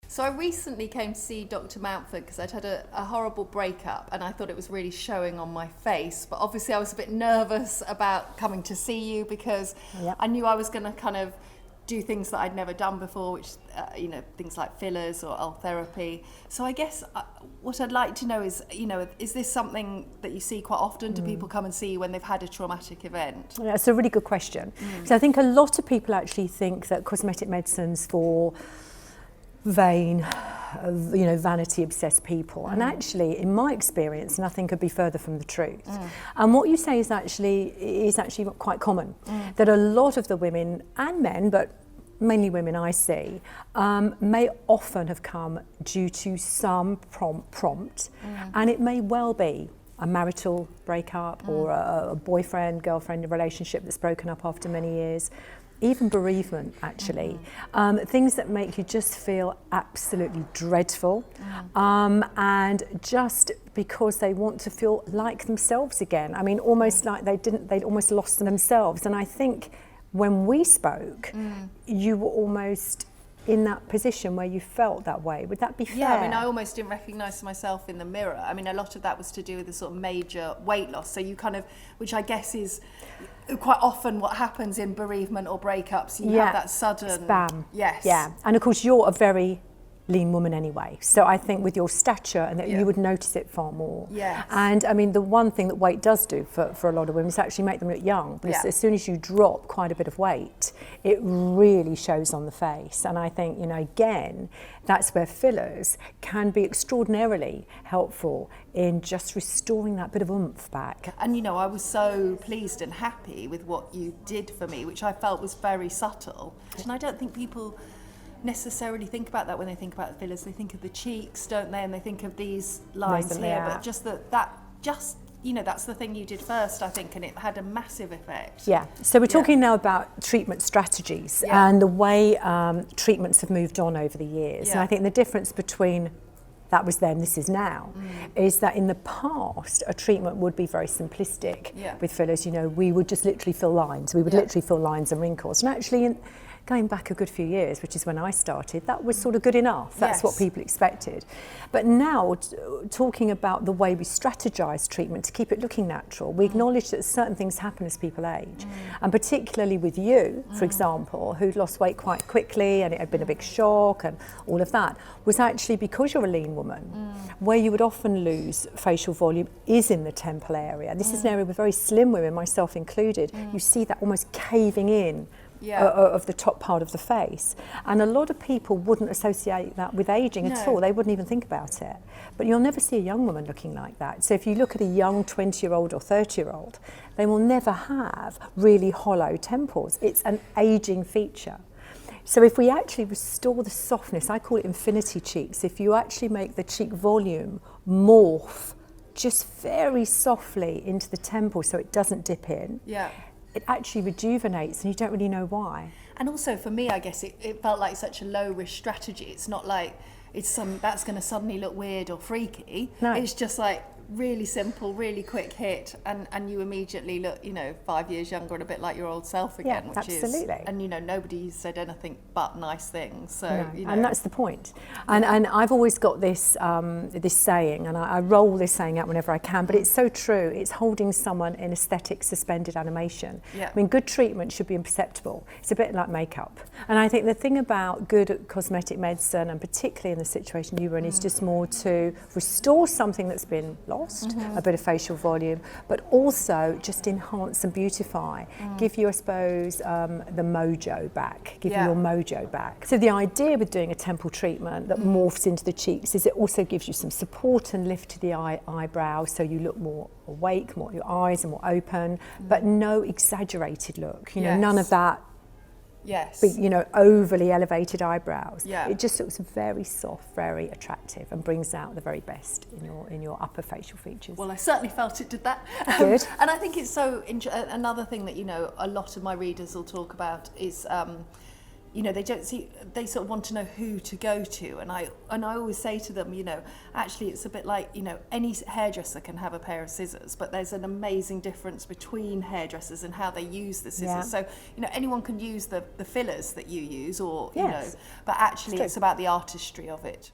So I recently came to see Dr Mountford because I'd had a horrible breakup and I thought it was really showing on my face, but obviously I was a bit nervous about coming to see you because I knew I was going to kind of do things that I'd never done before, which, things like fillers or therapy. So I guess what I'd like to know is, is this something that you see quite often? Do people come and see you when they've had a traumatic event? Yeah, it's a really good question. So I think a lot of people actually think that cosmetic medicine's for vain, vanity obsessed people, and actually in my experience nothing could be further from the truth. And what you say is actually quite common, that a lot of the women and men, but mainly women I see, may often have come due to some prompt, and it may well be a marital breakup or a boyfriend girlfriend relationship that's broken up after many years. Even bereavement, actually. Things that make you just feel absolutely dreadful, and just because they want to feel like themselves again. I mean, almost like they'd almost lost themselves. And I think when we spoke, you were almost in that position where you felt that way. Would that be fair? Yeah, I mean, I almost didn't recognise myself in the mirror. I mean, a lot of that was to do with the sort of major weight loss. So you kind of, which I guess is quite often what happens in bereavement or breakups. You have that sudden... Bam. Yes. Yeah, and of course you're a very lean woman anyway. So I think with your stature and that you would notice it far more. Yes. And I mean, the one thing that weight does do for a lot of women is actually make them look young. But as soon as you drop quite a bit of weight, it really shows on the face. And I think, again, that's where fillers can be extraordinarily helpful in just restoring that bit of oomph back. And I was so pleased and happy with what you did for me, which I felt was very subtle. And I don't think people necessarily think about that when they think about the fillers. They think of the cheeks, don't they? And they think of these lines here, but just that's the thing you did first, I think, and it had a massive effect. Yeah, so we're talking now about treatment strategies and the way treatments have moved on over the years. And I think the difference between that was then, this is now, is that in the past, a treatment would be very simplistic with fillers. We would just literally fill lines. We would literally fill lines and wrinkles. And actually, going back a good few years, which is when I started, that was sort of good enough. That's what people expected. But now, talking about the way we strategise treatment to keep it looking natural, we acknowledge that certain things happen as people age. And particularly with you, for example, who'd lost weight quite quickly and it had been a big shock and all of that, was actually because you're a lean woman, where you would often lose facial volume is in the temple area. This is an area with very slim women, myself included. You see that almost caving in of the top part of the face, and a lot of people wouldn't associate that with aging at all. They wouldn't even think about it. But you'll never see a young woman looking like that. So if you look at a young 20-year-old or 30-year-old, they will never have really hollow temples. It's an aging feature. So if we actually restore the softness, I call it infinity cheeks, if you actually make the cheek volume morph just very softly into the temple so it doesn't dip in, it actually rejuvenates and you don't really know why. And also for me, I guess it felt like such a low risk strategy. It's not like that's going to suddenly look weird or freaky. No. It's just like really simple, really quick hit, and you immediately look, 5 years younger and a bit like your old self again. Yeah, which absolutely. is, and nobody said anything but nice things. So and that's the point. And I've always got this this saying, and I roll this saying out whenever I can, but it's so true. It's holding someone in aesthetic suspended animation. I mean, good treatment should be imperceptible. It's a bit like makeup. And I think the thing about good cosmetic medicine, and particularly in the situation you were in, is just more to restore something that's been lost, a bit of facial volume, but also just enhance and beautify, give you, I suppose, the mojo back, give you your mojo back. So the idea with doing a temple treatment that morphs into the cheeks is it also gives you some support and lift to the eyebrow, so you look more awake, more your eyes are more open, but no exaggerated look, none of that. Overly elevated eyebrows. It just looks very soft, very attractive, and brings out the very best in your upper facial features. Well, I certainly felt it did that. Good. And I think it's so another thing that a lot of my readers will talk about is you know, they don't see, they sort of want to know who to go to. And I always say to them, you know, actually it's a bit like, you know, any hairdresser can have a pair of scissors, but there's an amazing difference between hairdressers and how they use the scissors. So, you know, anyone can use the fillers that you use, or, you know, but actually it's about the artistry of it.